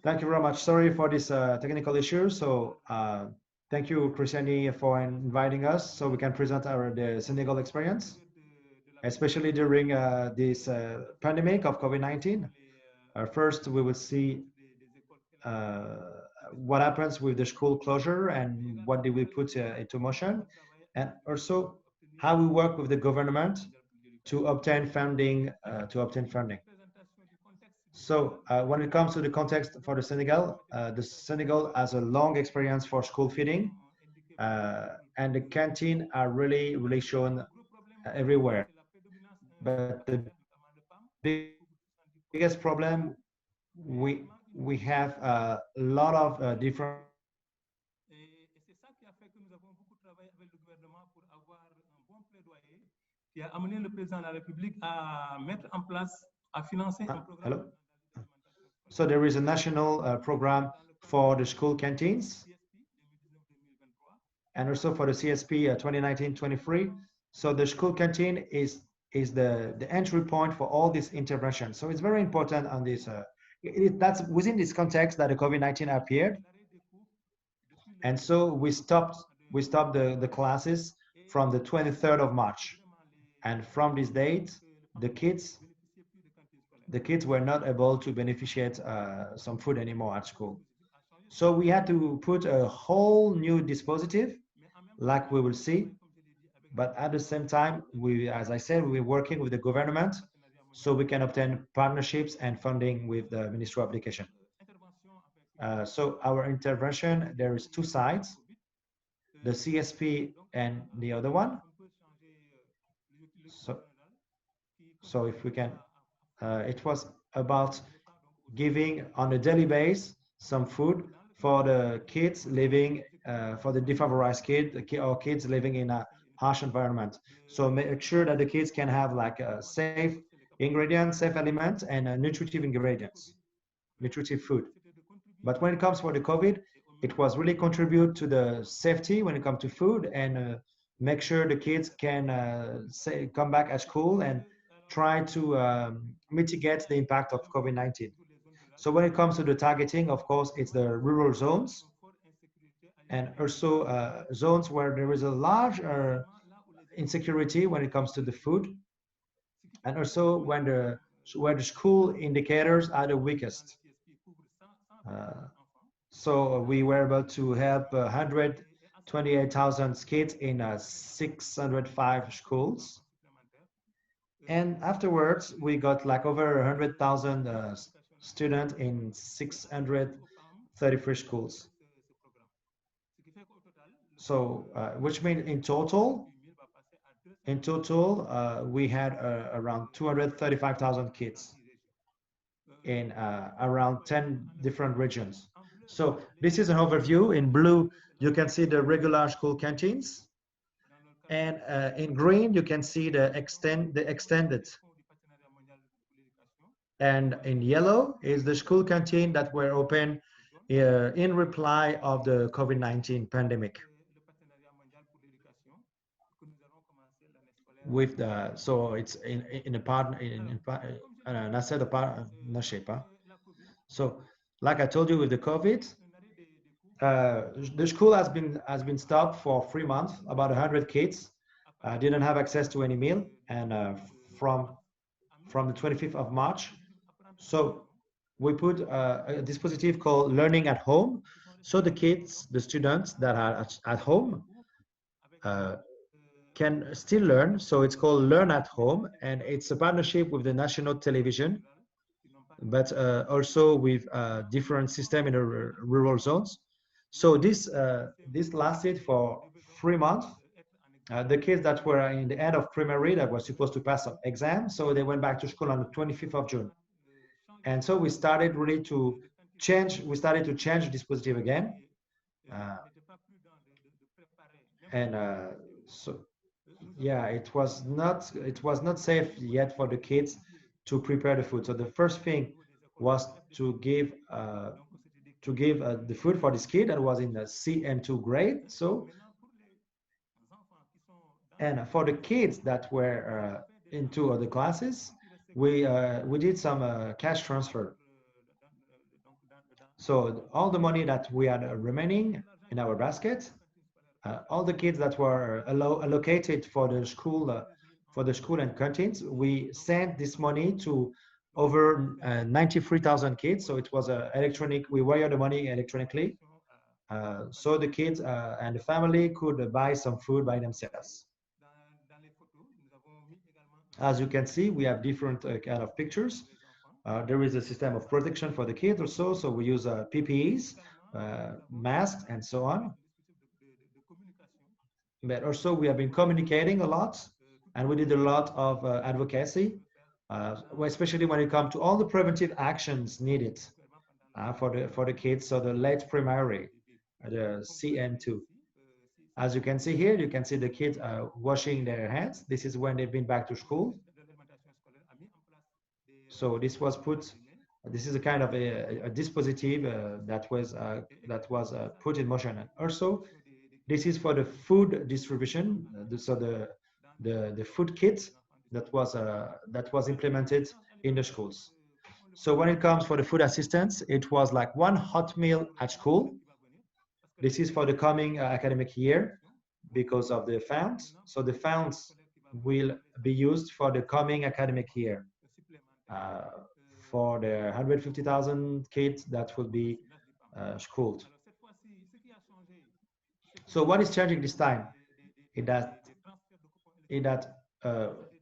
Thank you very much. Sorry for this technical issue. So thank you, Christiani, for inviting us so we can present the Senegal experience, especially during this pandemic of COVID-19. First, we will see uh, what happens with the school closure and what do we put into motion, and also how we work with the government to obtain funding. So when it comes to the context for the Senegal has a long experience for school feeding, and the canteen are really shown everywhere. But the biggest problem we have a lot of different qui a amené le président de la République à mettre en place, à financer un programme hello. So there is a national program for the school canteens and also for the CSP 2019-23. So the school canteen is the entry point for all this intervention. So it's very important on this. That's within this context that the COVID-19 appeared, and so we stopped the classes from the 23rd of March, and from this date, the kids were not able to beneficiate some food anymore at school. So we had to put a whole new dispositive, like we will see. But at the same time, as I said, we're working with the government so we can obtain partnerships and funding with the Ministry of Education. So our intervention, there is two sides, the CSP and the other one. So, so if we can, it was about giving on a daily basis some food for the kids living, for the defavorized or kids living in a harsh environment. So make sure that the kids can have like a safe ingredients, safe elements, and nutritive ingredients, nutritive food. But when it comes for the COVID, it was really contribute to the safety when it comes to food and make sure the kids can come back at school and try to mitigate the impact of COVID-19. So when it comes to the targeting, of course, it's the rural zones and also zones where there is a large insecurity when it comes to the food, and also where the school indicators are the weakest. Uh, so we were able to help 128,000 kids in 605 schools. And afterwards, we got like over 100,000 students in 633 schools. So, which means in total, we had around 235,000 kids in around 10 different regions. So this is an overview. In blue, you can see the regular school canteens. And in green, you can see the extended. And in yellow is the school canteen that were open in reply of the COVID-19 pandemic. With the so it's in a partner in partnership. So like I told you with the COVID, the school has been stopped for 3 months. About 100 kids didn't have access to any meal, and from the 25th of March, so we put a dispositive called learning at home. So the kids, the students that are at home uh, can still learn. So it's called Learn at Home, and it's a partnership with the national television, but also with different system in the rural zones. So this lasted for 3 months. The kids that were in the end of primary that were supposed to pass some exams, so they went back to school on the 25th of June. And so we started really to change. We started to change the dispositive again, uh, and so yeah, it was not safe yet for the kids to prepare the food. So the first thing was to give the food for this kid that was in the CM2 grade. So, and for the kids that were into other classes, we did some cash transfer. So all the money that we had remaining in our basket, all the kids that were allocated for the school and canteens, we sent this money to over 93,000 kids. So it was electronic. We wired the money electronically, so the kids and the family could buy some food by themselves. As you can see, we have different kind of pictures. There is a system of protection for the kids also, so we use PPEs, masks, and so on. But also we have been communicating a lot, and we did a lot of advocacy, especially when it comes to all the preventive actions needed for the kids. So the late primary, the CN2. As you can see here, you can see the kids washing their hands. This is when they've been back to school. So this was put. This is a kind of a dispositive that was put in motion. And also, this is for the food distribution. So the food kit that was implemented in the schools. So when it comes for the food assistance, it was like one hot meal at school. This is for the coming academic year because of the funds. So the funds will be used for the coming academic year uh, for the 150,000 kids that will be schooled. So what is changing this time is that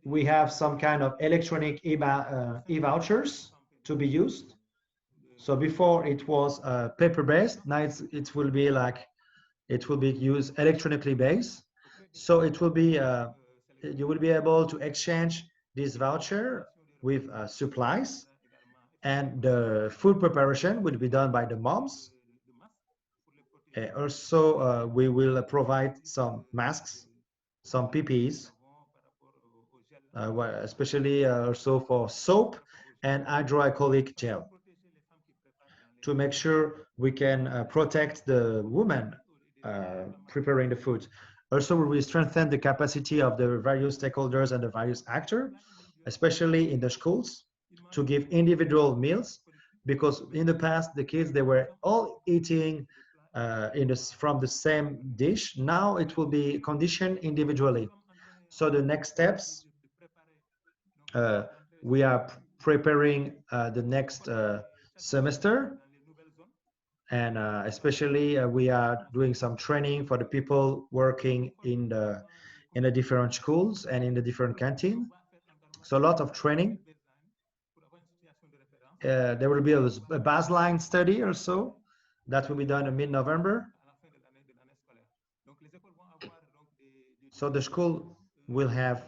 we have some kind of electronic e-vouchers to be used. So before it was paper-based, now it will be like it will be used electronically based. So it will be you will be able to exchange this voucher with supplies, and the food preparation will be done by the moms. Also, we will provide some masks, some PPEs, especially also for soap and hydroalcoholic gel, to make sure we can protect the women preparing the food. Also, we will strengthen the capacity of the various stakeholders and the various actors, especially in the schools, to give individual meals, because in the past the kids, they were all eating from the same dish. Now it will be conditioned individually. So the next steps, uh, we are preparing the next semester, and especially we are doing some training for the people working in the different schools and in the different canteen. So a lot of training. There will be a baseline study or so that will be done in mid-November. So the school will have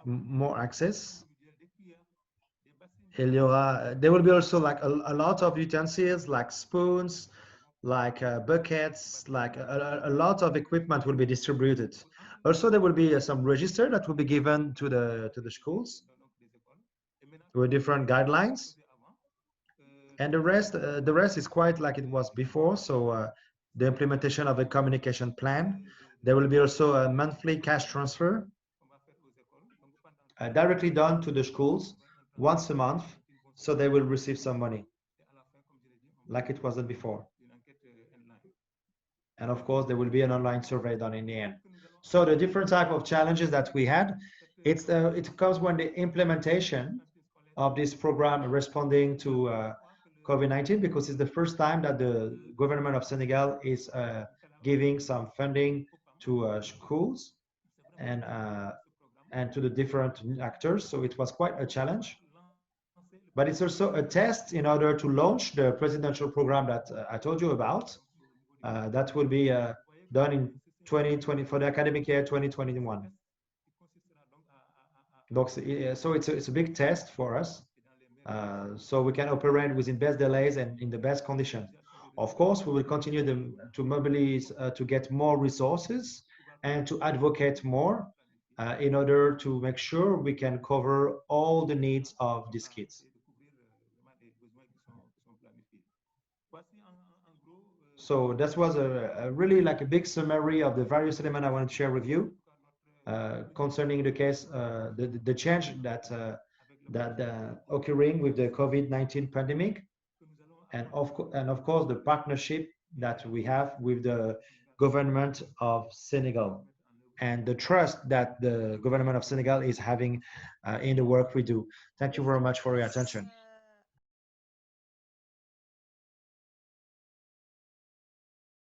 more access. There will be also like a lot of utensils like spoons, like buckets, like a lot of equipment will be distributed. Also, there will be some register that will be given to the schools with different guidelines, and the rest is quite like it was before. So the implementation of a communication plan. There will be also a monthly cash transfer directly done to the schools once a month, so they will receive some money like it wasn't before. And of course, there will be an online survey done in the end. So the different type of challenges that we had, it comes when the implementation of this program responding to COVID-19, because it's the first time that the government of Senegal is giving some funding to schools and to the different actors. So it was quite a challenge. But it's also a test in order to launch the presidential program that I told you about. That will be done in 2020 for the academic year 2021. So it's a big test for us. So we can operate within best delays and in the best conditions. Of course, we will continue to mobilize to get more resources and to advocate more in order to make sure we can cover all the needs of these kids. So that was a really like a big summary of the various elements I want to share with you concerning the case, the change that that occurring with the COVID-19 pandemic, and of course the partnership that we have with the government of Senegal, and the trust that the government of Senegal is having in the work we do. Thank you very much for your attention.